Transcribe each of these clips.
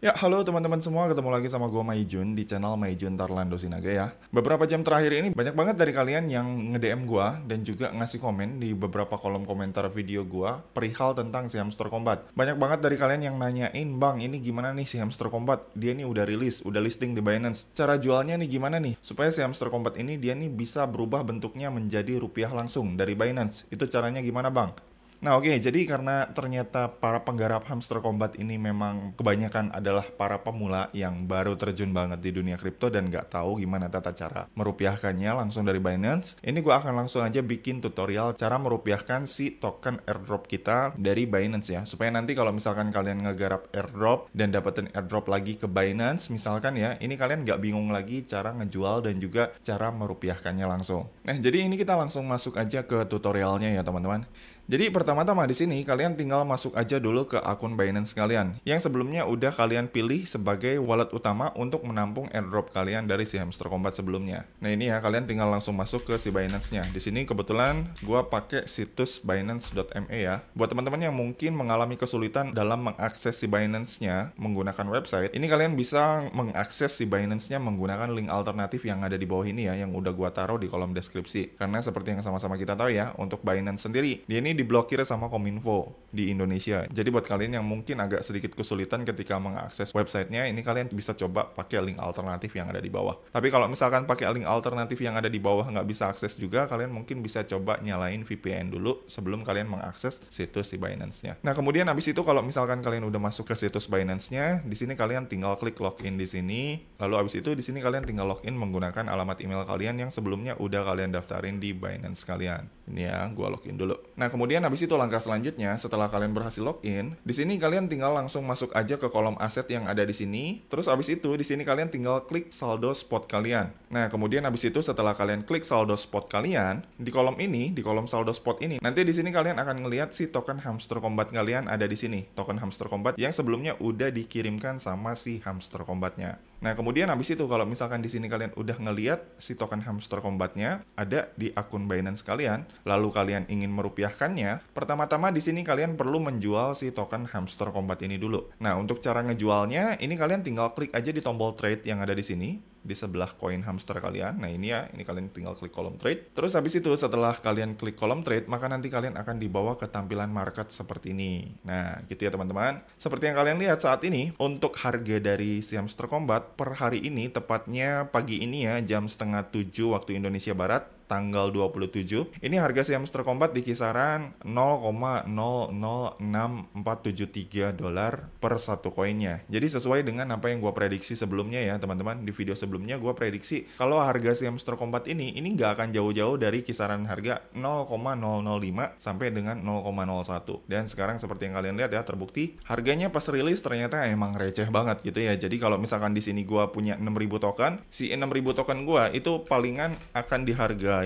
Ya, halo teman-teman semua, ketemu lagi sama gue Maijun di channel Maijun Tarlando Sinaga ya. Beberapa jam terakhir ini banyak banget dari kalian yang nge-DM gue dan juga ngasih komen di beberapa kolom komentar video gue perihal tentang si Hamster Combat. Banyak banget dari kalian yang nanyain, "Bang, ini gimana nih si Hamster Combat? Dia nih udah rilis, udah listing di Binance. Cara jualnya nih gimana nih? Supaya si Hamster Combat ini dia nih bisa berubah bentuknya menjadi rupiah langsung dari Binance. Itu caranya gimana, Bang?" Nah, oke, jadi karena ternyata para penggarap Hamster Combat ini memang kebanyakan adalah para pemula yang baru terjun banget di dunia kripto dan nggak tahu gimana tata cara merupiahkannya langsung dari Binance, ini gue akan langsung aja bikin tutorial cara merupiahkan si token airdrop kita dari Binance ya. Supaya nanti kalau misalkan kalian ngegarap airdrop dan dapetin airdrop lagi ke Binance, misalkan ya, ini kalian nggak bingung lagi cara ngejual dan juga cara merupiahkannya langsung. Nah, jadi ini kita langsung masuk aja ke tutorialnya ya teman-teman. Jadi pertama-tama di sini kalian tinggal masuk aja dulu ke akun Binance kalian yang sebelumnya udah kalian pilih sebagai wallet utama untuk menampung airdrop kalian dari si Hamster Combat sebelumnya. Nah ini ya, kalian tinggal langsung masuk ke si Binance-nya. Di sini kebetulan gua pakai situs binance.me ya. Buat teman-teman yang mungkin mengalami kesulitan dalam mengakses si Binance-nya menggunakan website, ini kalian bisa mengakses si Binance-nya menggunakan link alternatif yang ada di bawah ini ya, yang udah gua taruh di kolom deskripsi. Karena seperti yang sama-sama kita tahu ya, untuk Binance sendiri, dia ini diblokir sama Kominfo di Indonesia. Jadi buat kalian yang mungkin agak sedikit kesulitan ketika mengakses websitenya, ini kalian bisa coba pakai link alternatif yang ada di bawah. Tapi kalau misalkan pakai link alternatif yang ada di bawah nggak bisa akses juga, kalian mungkin bisa coba nyalain VPN dulu sebelum kalian mengakses situs si Binance-nya. Nah kemudian habis itu kalau misalkan kalian udah masuk ke situs Binance-nya, di sini kalian tinggal klik login di sini. Lalu habis itu di sini kalian tinggal login menggunakan alamat email kalian yang sebelumnya udah kalian daftarin di Binance kalian. Ini ya, gua login dulu. Nah kemudian habis itu langkah selanjutnya, setelah kalian berhasil login, di sini kalian tinggal langsung masuk aja ke kolom aset yang ada di sini. Terus habis itu di sini kalian tinggal klik saldo spot kalian. Nah, kemudian habis itu setelah kalian klik saldo spot kalian, di kolom ini, di kolom saldo spot ini, nanti di sini kalian akan ngelihat si token Hamster Combat kalian ada di sini. Token Hamster Combat yang sebelumnya udah dikirimkan sama si Hamster Combatnya. Nah, kemudian habis itu kalau misalkan di sini kalian udah ngelihat si token Hamster Combatnya ada di akun Binance kalian, lalu kalian ingin merupiahkannya, pertama-tama di sini kalian perlu menjual si token Hamster Combat ini dulu. Nah, untuk cara ngejualnya, ini kalian tinggal klik aja di tombol trade yang ada di sini, di sebelah koin hamster kalian. Nah ini ya, ini kalian tinggal klik kolom trade. Terus habis itu setelah kalian klik kolom trade, maka nanti kalian akan dibawa ke tampilan market seperti ini. Nah gitu ya teman-teman. Seperti yang kalian lihat saat ini, untuk harga dari si Hamster Combat per hari ini, tepatnya pagi ini ya, jam setengah 7 waktu Indonesia Barat, tanggal 27. Ini harga si Hamster Combat di kisaran 0,006473 dolar per satu koinnya. Jadi sesuai dengan apa yang gue prediksi sebelumnya ya teman-teman. Di video sebelumnya gue prediksi kalau harga si Hamster Combat ini nggak akan jauh-jauh dari kisaran harga 0,005 sampai dengan 0,01. Dan sekarang seperti yang kalian lihat ya, terbukti harganya pas rilis ternyata emang receh banget gitu ya. Jadi kalau misalkan di sini gue punya 6.000 token, si 6.000 token gue itu palingan akan dihargai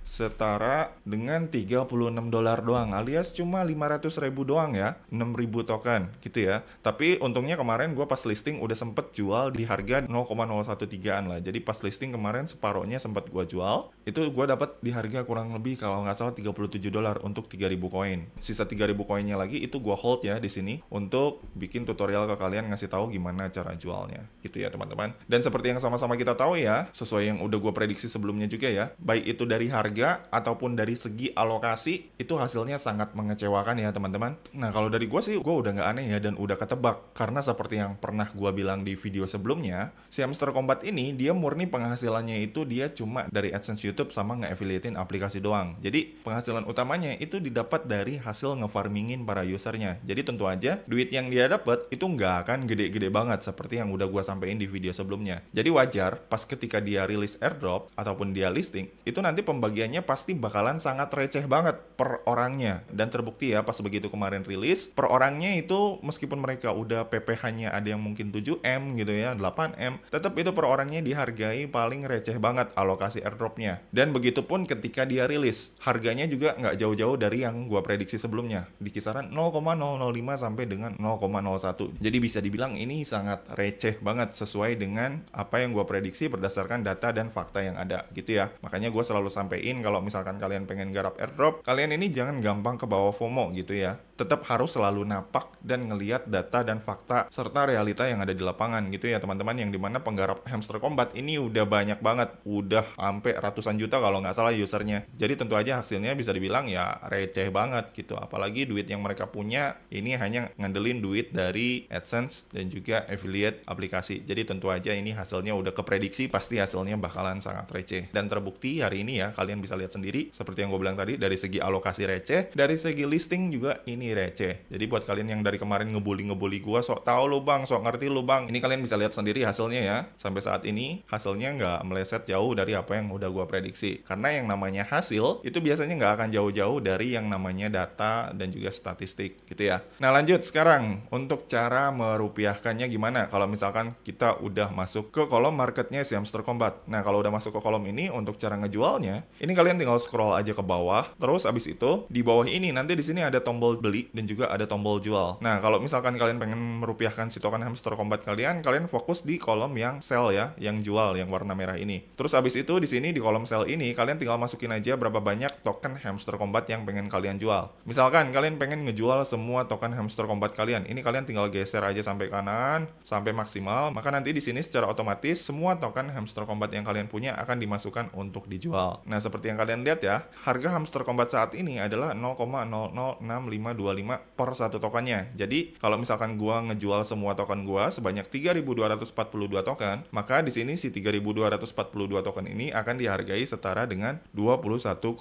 setara dengan 36 dolar doang, alias cuma 500.000 doang ya, 6.000 token gitu ya. Tapi untungnya kemarin gue pas listing udah sempet jual di harga 0,013an lah. Jadi pas listing kemarin separohnya sempet gue jual, itu gue dapat di harga kurang lebih kalau nggak salah 37 dolar untuk 3.000 koin. Sisa 3.000 koinnya lagi itu gue hold ya di sini untuk bikin tutorial ke kalian, ngasih tahu gimana cara jualnya gitu ya teman-teman. Dan seperti yang sama-sama kita tahu ya, sesuai yang udah gue prediksi sebelumnya juga ya, baik itu dari harga ataupun dari segi alokasi, itu hasilnya sangat mengecewakan ya teman-teman. Nah kalau dari gue sih, gue udah nggak aneh ya dan udah ketebak, karena seperti yang pernah gue bilang di video sebelumnya, si Hamster Combat ini dia murni penghasilannya itu dia cuma dari AdSense YouTube sama nge-affiliatein aplikasi doang. Jadi penghasilan utamanya itu didapat dari hasil ngefarmingin para usernya. Jadi tentu aja duit yang dia dapat itu nggak akan gede-gede banget seperti yang udah gue sampein di video sebelumnya. Jadi wajar pas ketika dia rilis airdrop ataupun dia listing, itu nanti pembagiannya pasti bakalan sangat receh banget per orangnya. Dan terbukti ya pas begitu kemarin rilis, per orangnya itu meskipun mereka udah PPH-nya ada yang mungkin 7M gitu ya, 8M, tetap itu per orangnya dihargai paling receh banget alokasi airdropnya. Dan begitu pun ketika dia rilis, harganya juga nggak jauh-jauh dari yang gua prediksi sebelumnya, di kisaran 0,005 sampai dengan 0,01. Jadi bisa dibilang ini sangat receh banget sesuai dengan apa yang gua prediksi berdasarkan data dan fakta yang ada gitu ya. Makanya gua selalu sampein pastiin kalau misalkan kalian pengen garap airdrop, kalian ini jangan gampang ke bawah FOMO gitu ya. Tetap harus selalu napak dan ngeliat data dan fakta serta realita yang ada di lapangan gitu ya teman-teman, yang dimana penggarap Hamster Kombat ini udah banyak banget, udah sampai ratusan juta kalau nggak salah usernya. Jadi tentu aja hasilnya bisa dibilang ya receh banget gitu, apalagi duit yang mereka punya ini hanya ngandelin duit dari AdSense dan juga affiliate aplikasi. Jadi tentu aja ini hasilnya udah keprediksi pasti hasilnya bakalan sangat receh. Dan terbukti hari ini ya, kalian bisa lihat sendiri seperti yang gue bilang tadi, dari segi alokasi receh, dari segi listing juga ini receh. Jadi buat kalian yang dari kemarin ngebully gua, sok tahu lu bang, sok ngerti lu bang, ini kalian bisa lihat sendiri hasilnya ya. Sampai saat ini hasilnya nggak meleset jauh dari apa yang udah gua prediksi, karena yang namanya hasil itu biasanya nggak akan jauh-jauh dari yang namanya data dan juga statistik gitu ya. Nah lanjut sekarang untuk cara merupiahkannya gimana kalau misalkan kita udah masuk ke kolom marketnya si Hamster Kombat. Nah kalau udah masuk ke kolom ini, untuk cara ngejualnya ini kalian tinggal scroll aja ke bawah, terus abis itu di bawah ini nanti di sini ada tombol beli dan juga ada tombol jual. Nah, kalau misalkan kalian pengen merupiahkan si token Hamster Kombat kalian fokus di kolom yang sell ya, yang jual, yang warna merah ini. Terus abis itu di sini di kolom sell ini kalian tinggal masukin aja berapa banyak token Hamster Kombat yang pengen kalian jual. Misalkan kalian pengen ngejual semua token Hamster Kombat kalian, ini kalian tinggal geser aja sampai kanan sampai maksimal, maka nanti di sini secara otomatis semua token Hamster Kombat yang kalian punya akan dimasukkan untuk dijual. Nah, seperti yang kalian lihat ya, harga Hamster Kombat saat ini adalah 0,006525 per satu tokennya. Jadi, kalau misalkan gua ngejual semua token gua sebanyak 3.242 token, maka di sini si 3.242 token ini akan dihargai setara dengan 21,15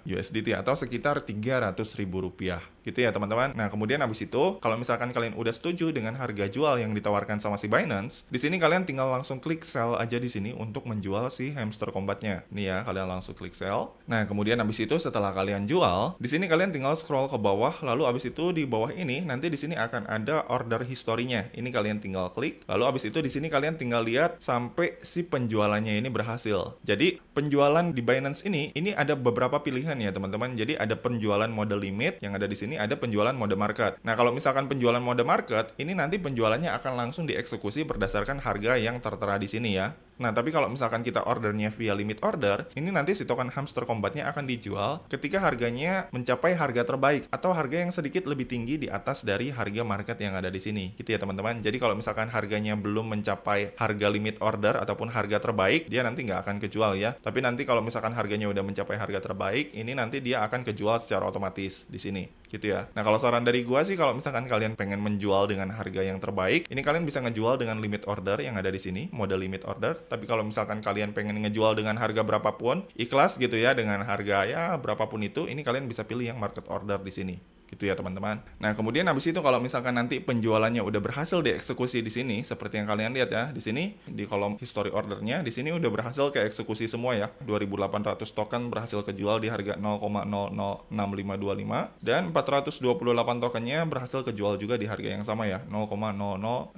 USDT atau sekitar Rp300.000 gitu ya teman-teman. Nah, kemudian habis itu kalau misalkan kalian udah setuju dengan harga jual yang ditawarkan sama si Binance, di sini kalian tinggal langsung klik sell aja di sini untuk menjual si Hamster Kombatnya. Nih ya, kalian langsung klik sell. Nah, kemudian habis itu setelah kalian jual, di sini kalian tinggal scroll ke bawah, lalu habis itu di bawah ini nanti di sini akan ada order historinya. Ini kalian tinggal klik, lalu habis itu di sini kalian tinggal lihat sampai si penjualannya ini berhasil. Jadi, penjualan di Binance ini ada beberapa pilihan ya teman-teman. Jadi ada penjualan mode limit yang ada di sini, ada penjualan mode market. Nah, kalau misalkan penjualan mode market, ini nanti penjualannya akan langsung dieksekusi berdasarkan harga yang tertera di sini ya. Nah, tapi kalau misalkan kita ordernya via limit order, ini nanti si token Hamster Kombatnya akan dijual ketika harganya mencapai harga terbaik atau harga yang sedikit lebih tinggi di atas dari harga market yang ada di sini. Gitu ya teman-teman. Jadi kalau misalkan harganya belum mencapai harga limit order ataupun harga terbaik, dia nanti nggak akan kejual ya. Tapi nanti kalau misalkan harganya udah mencapai harga terbaik, ini nanti dia akan kejual secara otomatis di sini. Gitu ya. Nah, kalau saran dari gua sih, kalau misalkan kalian pengen menjual dengan harga yang terbaik, ini kalian bisa ngejual dengan limit order yang ada di sini, mode limit order. Tapi kalau misalkan kalian pengen ngejual dengan harga berapapun, ikhlas gitu ya, dengan harga ya berapapun itu, ini kalian bisa pilih yang market order di sini. Gitu ya teman-teman. Nah, kemudian habis itu kalau misalkan nanti penjualannya udah berhasil dieksekusi di sini, seperti yang kalian lihat ya, di sini di kolom history ordernya, di sini udah berhasil keeksekusi semua ya. 2.800 token berhasil kejual di harga 0,006525 dan 428 tokennya berhasil kejual juga di harga yang sama ya, 0,006525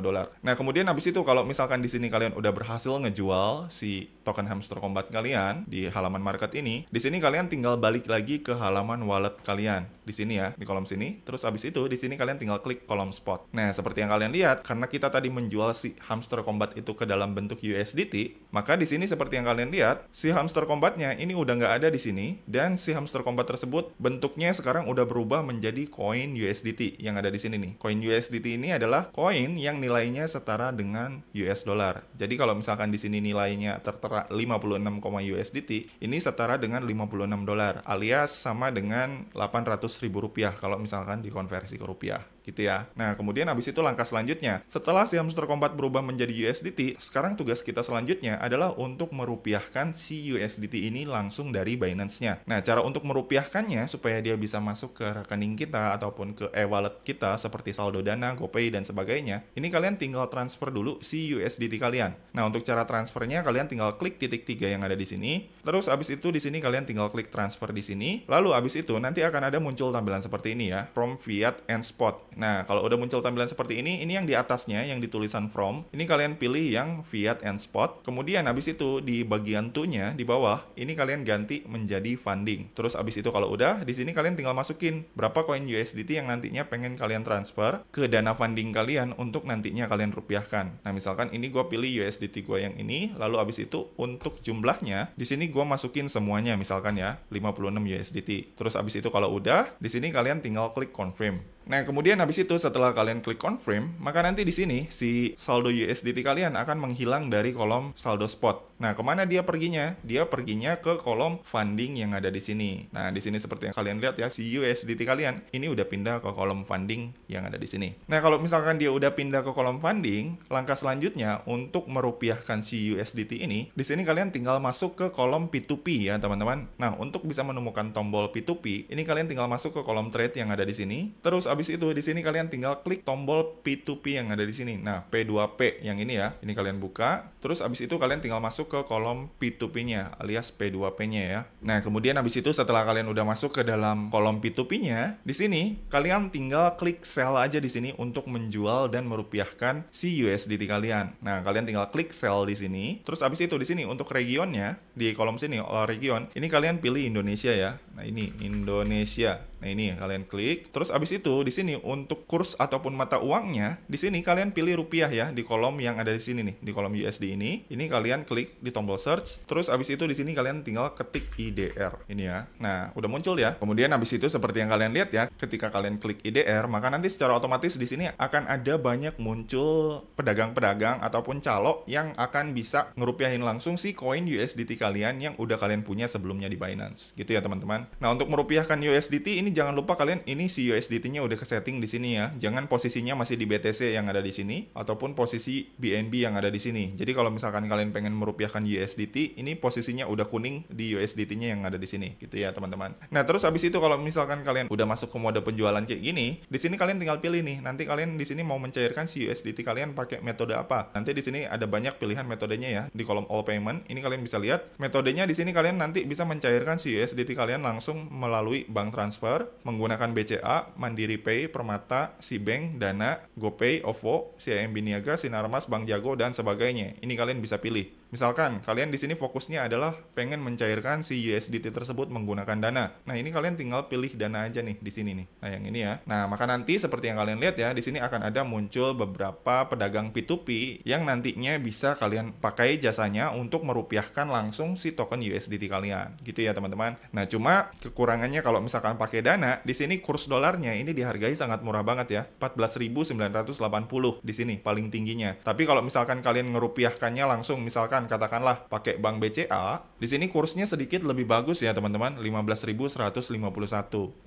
dolar. Nah, kemudian habis itu kalau misalkan di sini kalian udah berhasil ngejual si token Hamster Kombat kalian di halaman market ini, di sini kalian tinggal balik lagi ke halaman wallet kalian. Di sini ya, di kolom sini. Terus habis itu di sini kalian tinggal klik kolom spot. Nah, seperti yang kalian lihat, karena kita tadi menjual si Hamster Kombat itu ke dalam bentuk USDT, maka di sini seperti yang kalian lihat, si Hamster Kombatnya ini udah nggak ada di sini, dan si Hamster Kombat tersebut bentuknya sekarang udah berubah menjadi koin USDT yang ada di sini nih. Koin USDT ini adalah koin yang nilainya setara dengan US dollar. Jadi kalau misalkan di sini nilainya tertera 56, USDT, ini setara dengan 56 dolar, alias sama dengan 800.000 rupiah kalau misalkan dikonversi ke rupiah. Gitu ya. Nah, kemudian habis itu langkah selanjutnya, setelah si Hamster Kombat berubah menjadi USDT, sekarang tugas kita selanjutnya adalah untuk merupiahkan si USDT ini langsung dari Binance-nya. Nah, cara untuk merupiahkannya supaya dia bisa masuk ke rekening kita ataupun ke e-wallet kita seperti saldo Dana, GoPay, dan sebagainya, ini kalian tinggal transfer dulu si USDT kalian. Nah, untuk cara transfernya kalian tinggal klik titik 3 yang ada di sini. Terus habis itu di sini kalian tinggal klik transfer di sini. Lalu habis itu nanti akan ada muncul tampilan seperti ini ya, from fiat and spot. Nah, kalau udah muncul tampilan seperti ini yang di atasnya yang ditulisan from, ini kalian pilih yang fiat and spot. Kemudian habis itu di bagian to-nya di bawah, ini kalian ganti menjadi funding. Terus habis itu kalau udah, di sini kalian tinggal masukin berapa koin USDT yang nantinya pengen kalian transfer ke dana funding kalian untuk nantinya kalian rupiahkan. Nah, misalkan ini gue pilih USDT gue yang ini, lalu habis itu untuk jumlahnya, di sini gue masukin semuanya, misalkan ya 56 USDT. Terus habis itu kalau udah, di sini kalian tinggal klik confirm. Nah, kemudian habis itu setelah kalian klik confirm, maka nanti di sini si saldo USDT kalian akan menghilang dari kolom saldo spot. Nah, kemana dia perginya? Dia perginya ke kolom funding yang ada di sini. Nah, di sini seperti yang kalian lihat ya, si USDT kalian ini udah pindah ke kolom funding yang ada di sini. Nah, kalau misalkan dia udah pindah ke kolom funding, langkah selanjutnya untuk merupiahkan si USDT ini, di sini kalian tinggal masuk ke kolom P2P ya, teman-teman. Nah, untuk bisa menemukan tombol P2P, ini kalian tinggal masuk ke kolom trade yang ada di sini. Terus habis itu di sini kalian tinggal klik tombol P2P yang ada di sini. Nah, P2P yang ini ya. Ini kalian buka. Terus habis itu kalian tinggal masuk ke kolom P2P-nya alias P2P-nya ya. Nah, kemudian habis itu setelah kalian udah masuk ke dalam kolom P2P-nya, di sini kalian tinggal klik sell aja di sini untuk menjual dan merupiahkan si USDT kalian. Nah, kalian tinggal klik sell di sini. Terus habis itu di sini untuk regionnya di kolom sini all region, ini kalian pilih Indonesia ya. Nah, ini Indonesia. Nah, ini kalian klik. Terus habis itu di sini untuk kurs ataupun mata uangnya, di sini kalian pilih rupiah ya di kolom yang ada di sini nih, di kolom USD ini. Ini kalian klik di tombol search. Terus habis itu di sini kalian tinggal ketik IDR ini ya. Nah, udah muncul ya. Kemudian habis itu seperti yang kalian lihat ya, ketika kalian klik IDR, maka nanti secara otomatis di sini akan ada banyak muncul pedagang-pedagang ataupun calo yang akan bisa ngerupiahin langsung si koin USDT kalian yang udah kalian punya sebelumnya di Binance. Gitu ya, teman-teman. Nah, untuk merupiahkan USDT ini jangan lupa kalian ini si USDT-nya udah kesetting di sini ya. Jangan posisinya masih di BTC yang ada di sini ataupun posisi BNB yang ada di sini. Jadi kalau misalkan kalian pengen merupiahkan USDT, ini posisinya udah kuning di USDT-nya yang ada di sini, gitu ya, teman-teman. Nah, terus habis itu kalau misalkan kalian udah masuk ke mode penjualan kayak gini, di sini kalian tinggal pilih nih. Nanti kalian di sini mau mencairkan si USDT kalian pakai metode apa. Nanti di sini ada banyak pilihan metodenya ya. Di kolom all payment, ini kalian bisa lihat metodenya. Di sini kalian nanti bisa mencairkan si USDT kalian langsung melalui bank transfer menggunakan BCA, Mandiri Pay, Permata, Sibank, Dana, GoPay, OVO, CIMB Niaga, Sinarmas, Bank Jago, dan sebagainya. Ini kalian bisa pilih. Misalkan kalian di sini fokusnya adalah pengen mencairkan si USDT tersebut menggunakan Dana. Nah, ini kalian tinggal pilih Dana aja nih di sini nih. Nah, yang ini ya. Nah, maka nanti seperti yang kalian lihat ya, di sini akan ada muncul beberapa pedagang P2P yang nantinya bisa kalian pakai jasanya untuk merupiahkan langsung si token USDT kalian. Gitu ya, teman-teman. Nah, cuma kekurangannya kalau misalkan pakai Dana, di sini kurs dolarnya ini dihargai sangat murah banget ya. 14.980 di sini paling tingginya. Tapi kalau misalkan kalian ngerupiahkannya langsung misalkan katakanlah pakai bank BCA, di sini kursnya sedikit lebih bagus ya, teman-teman, 15.151.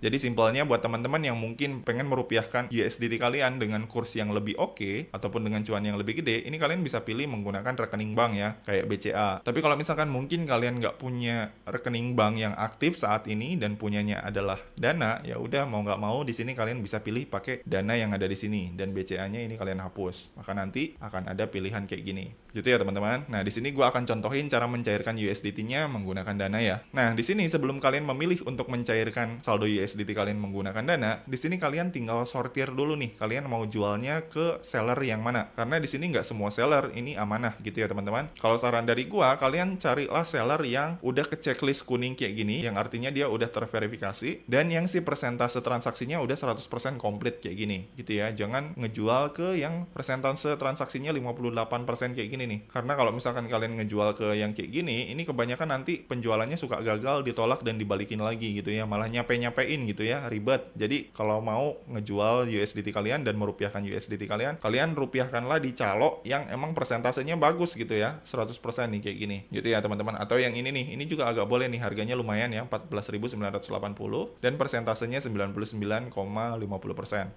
Jadi simpelnya buat teman-teman yang mungkin pengen merupiahkan USDT kalian dengan kurs yang lebih oke ataupun dengan cuan yang lebih gede, ini kalian bisa pilih menggunakan rekening bank ya, kayak BCA. Tapi kalau misalkan mungkin kalian nggak punya rekening bank yang aktif saat ini dan punyanya adalah Dana, ya udah mau nggak mau di sini kalian bisa pilih pakai Dana yang ada di sini dan BCA-nya ini kalian hapus. Maka nanti akan ada pilihan kayak gini. Gitu ya, teman-teman. Nah, di sini gue akan contohin cara mencairkan USDT-nya menggunakan Dana ya. Nah, di sini sebelum kalian memilih untuk mencairkan saldo USDT kalian menggunakan Dana, di sini kalian tinggal sortir dulu nih. Kalian mau jualnya ke seller yang mana? Karena di sini nggak semua seller ini amanah gitu ya, teman-teman. Kalau saran dari gue, kalian carilah seller yang udah ke checklist kuning kayak gini, yang artinya dia udah terverifikasi dan yang si persentase transaksinya udah 100% komplit kayak gini gitu ya. Jangan ngejual ke yang persentase transaksinya 58% kayak gini nih. Karena kalau misalkan kalian ngejual ke yang kayak gini, ini kebanyakan nanti penjualannya suka gagal, ditolak dan dibalikin lagi gitu ya. Malah nyape-nyapein gitu ya, ribet. Jadi kalau mau ngejual USDT kalian dan merupiahkan USDT kalian, kalian rupiahkanlah di calo yang emang persentasenya bagus gitu ya, 100% nih kayak gini. Gitu ya, teman-teman. Atau yang ini nih, ini juga agak boleh nih, harganya lumayan ya, 14.980 dan persentasenya 99,50%.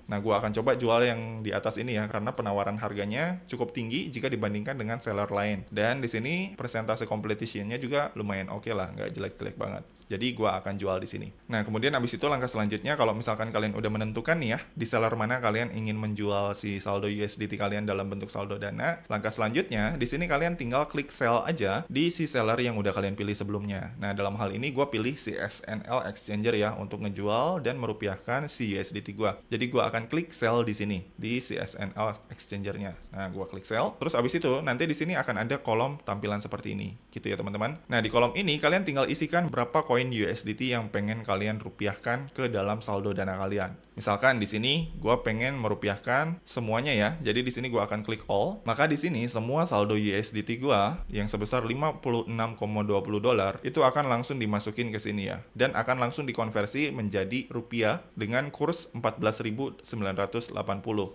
Nah, gua akan coba jual yang di atas ini ya, karena penawaran harganya cukup tinggi jika dibandingkan dengan seller lain. Dan di sini persentase completion-nya juga lumayan oke lah, nggak jelek-jelek banget. Jadi gua akan jual di sini. Nah, kemudian abis itu langkah selanjutnya, kalau misalkan kalian udah menentukan nih ya, di seller mana kalian ingin menjual si saldo USDT kalian dalam bentuk saldo Dana, langkah selanjutnya, di sini kalian tinggal klik sell aja di si seller yang udah kalian pilih sebelumnya. Nah, dalam hal ini gua pilih si SNL Exchanger ya, untuk ngejual dan merupiahkan si USDT gua. Jadi gua akan klik sell di sini, di si SNL Exchangernya. Nah, gua klik sell. Terus abis itu, nanti di sini akan ada kolom tampilan seperti ini. Gitu ya, teman-teman. Nah, di kolom ini kalian tinggal isikan berapa koin USDT yang pengen kalian rupiahkan ke dalam saldo Dana kalian. Misalkan di sini gua pengen merupiahkan semuanya ya. Jadi di sini gua akan klik all. Maka di sini semua saldo USDT gua yang sebesar 56,20 dolar itu akan langsung dimasukin ke sini ya. Dan akan langsung dikonversi menjadi rupiah dengan kurs 14.980.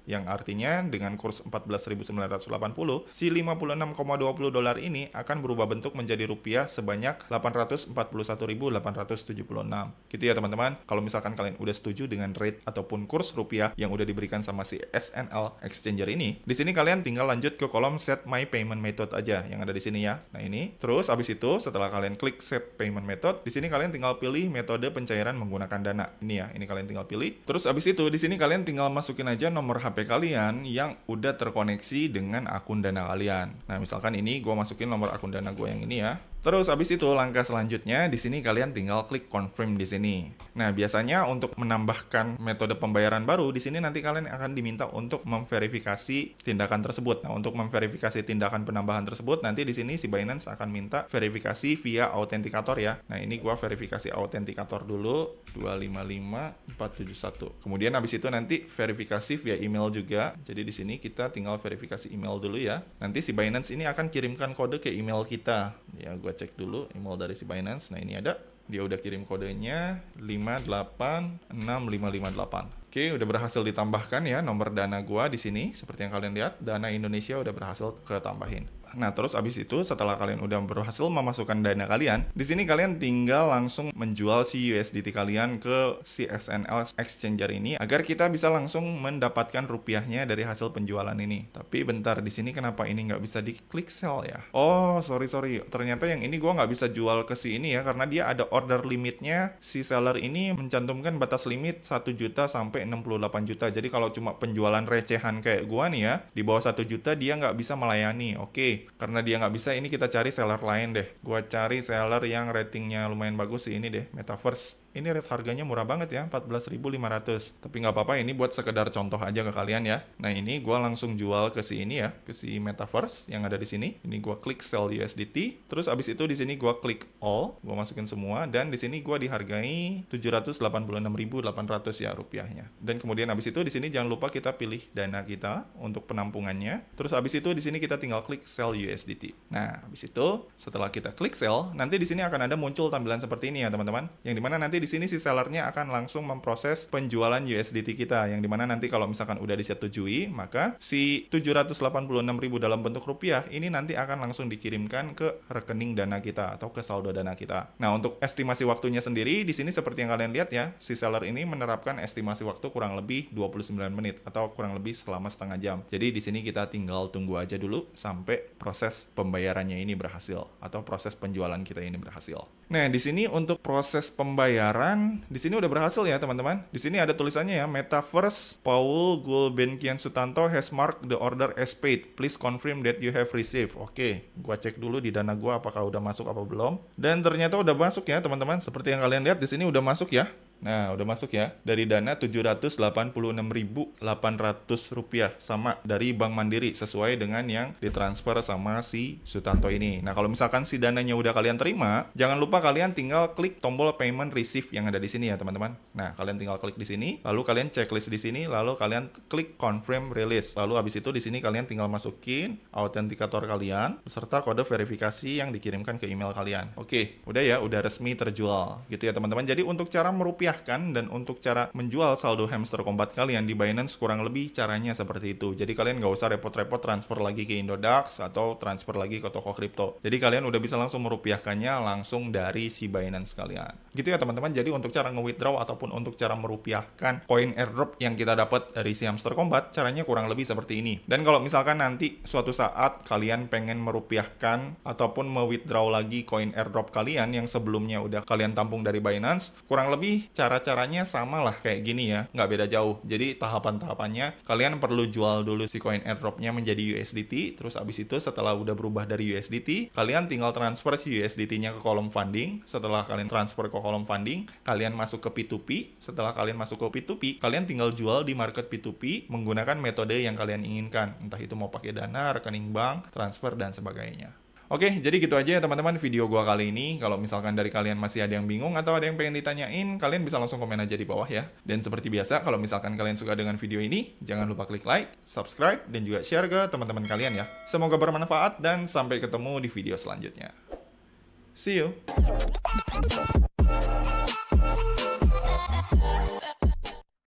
Yang artinya dengan kurs 14.980, si 56,20 dolar ini akan berubah bentuk menjadi rupiah sebanyak 841.876. Gitu ya, teman-teman. Kalau misalkan kalian udah setuju dengan rate ataupun kurs rupiah yang udah diberikan sama si SNL Exchanger ini, di sini kalian tinggal lanjut ke kolom set my payment method aja yang ada di sini ya. Nah, ini. Terus abis itu setelah kalian klik set payment method, di sini kalian tinggal pilih metode pencairan menggunakan Dana. Ini ya, ini kalian tinggal pilih. Terus abis itu di sini kalian tinggal masukin aja nomor HP kalian yang udah terkoneksi dengan akun Dana kalian. Nah, misalkan ini gue masukin nomor akun Dana gue yang ini ya. Terus abis itu langkah selanjutnya di sini kalian tinggal klik confirm di sini. Nah, biasanya untuk menambahkan metode pembayaran baru di sini nanti kalian akan diminta untuk memverifikasi tindakan tersebut. Nah, untuk memverifikasi tindakan penambahan tersebut nanti di sini si Binance akan minta verifikasi via autentikator ya. Nah, ini gua verifikasi autentikator dulu 255471. Kemudian abis itu nanti verifikasi via email juga. Jadi di sini kita tinggal verifikasi email dulu ya. Nanti si Binance ini akan kirimkan kode ke email kita. Ya, gua cek dulu email dari si Binance. Nah, ini ada. Dia udah kirim kodenya 586558. Oke, udah berhasil ditambahkan ya nomor Dana gua di sini. Seperti yang kalian lihat, Dana Indonesia udah berhasil ketambahin. Nah, terus abis itu setelah kalian udah berhasil memasukkan dana kalian, di sini kalian tinggal langsung menjual si USDT kalian ke si SNL Exchanger ini agar kita bisa langsung mendapatkan rupiahnya dari hasil penjualan ini. Tapi bentar, di sini kenapa ini nggak bisa diklik sell ya? Oh, sorry. Ternyata yang ini gua nggak bisa jual ke si ini ya, karena dia ada order limitnya. Si seller ini mencantumkan batas limit 1 juta sampai 68 juta. Jadi kalau cuma penjualan recehan kayak gua nih ya, di bawah 1 juta dia nggak bisa melayani. Oke. Karena dia nggak bisa, ini kita cari seller lain deh. Gua cari seller yang ratingnya lumayan bagus sih, ini deh, Metaverse. Ini rate harganya murah banget ya, 14.500. Tapi nggak apa-apa, ini buat sekedar contoh aja ke kalian ya. Nah, ini gua langsung jual ke si ini ya, ke si Metaverse yang ada di sini. Ini gua klik sell USDT. Terus abis itu di sini gua klik all, gua masukin semua, dan di sini gua dihargai 786.800 ya rupiahnya. Dan kemudian abis itu di sini jangan lupa kita pilih dana kita untuk penampungannya. Terus abis itu di sini kita tinggal klik sell USDT. Nah, abis itu setelah kita klik sell, nanti di sini akan ada muncul tampilan seperti ini ya, teman-teman. Yang dimana nanti di sini si sellernya akan langsung memproses penjualan USDT kita, yang dimana nanti kalau misalkan udah disetujui, maka si 786.000 dalam bentuk rupiah ini nanti akan langsung dikirimkan ke rekening dana kita atau ke saldo dana kita. Nah, untuk estimasi waktunya sendiri di sini seperti yang kalian lihat ya, si seller ini menerapkan estimasi waktu kurang lebih 29 menit atau kurang lebih selama setengah jam. Jadi di sini kita tinggal tunggu aja dulu sampai proses pembayarannya ini berhasil atau proses penjualan kita ini berhasil. Nah, di sini untuk proses pembayaran di sini udah berhasil ya, teman-teman. Di sini ada tulisannya ya, Metaverse Paul Gulbenkian Sutanto has marked the order as paid. Please confirm that you have received. Oke, gua cek dulu di dana gua apakah udah masuk apa belum. Dan ternyata udah masuk ya, teman-teman. Seperti yang kalian lihat di sini udah masuk ya. Nah, udah masuk ya. Dari dana 786.800 rupiah sama dari Bank Mandiri sesuai dengan yang ditransfer sama si Sutanto ini. Nah, kalau misalkan si dananya udah kalian terima, jangan lupa kalian tinggal klik tombol payment receive yang ada di sini ya, teman-teman. Nah, kalian tinggal klik di sini, lalu kalian checklist di sini, lalu kalian klik confirm release. Lalu habis itu di sini kalian tinggal masukin autentikator kalian beserta kode verifikasi yang dikirimkan ke email kalian. Oke, udah ya, udah resmi terjual gitu ya, teman-teman. Jadi untuk cara merupiahkan merupiahkan dan untuk cara menjual saldo hamster combat kalian di Binance kurang lebih caranya seperti itu. Jadi kalian nggak usah repot-repot transfer lagi ke Indodax atau transfer lagi ke toko kripto. Jadi kalian udah bisa langsung merupiahkannya langsung dari si Binance kalian. Gitu ya teman-teman. Jadi untuk cara nge-withdraw ataupun untuk cara merupiahkan koin airdrop yang kita dapat dari si hamster combat, caranya kurang lebih seperti ini. Dan kalau misalkan nanti suatu saat kalian pengen merupiahkan ataupun me-withdraw lagi koin airdrop kalian yang sebelumnya udah kalian tampung dari Binance, kurang lebih cara-caranya sama lah kayak gini ya, nggak beda jauh. Jadi tahapan-tahapannya kalian perlu jual dulu si koin airdropnya menjadi USDT, terus abis itu setelah udah berubah dari USDT, kalian tinggal transfer si USDT-nya ke kolom funding. Setelah kalian transfer ke kolom funding, kalian masuk ke P2P. Setelah kalian masuk ke P2P, kalian tinggal jual di market P2P menggunakan metode yang kalian inginkan, entah itu mau pakai Dana, rekening bank, transfer, dan sebagainya. Oke, jadi gitu aja ya teman-teman video gua kali ini. Kalau misalkan dari kalian masih ada yang bingung atau ada yang pengen ditanyain, kalian bisa langsung komen aja di bawah ya. Dan seperti biasa, kalau misalkan kalian suka dengan video ini, jangan lupa klik like, subscribe, dan juga share ke teman-teman kalian ya. Semoga bermanfaat dan sampai ketemu di video selanjutnya. See you!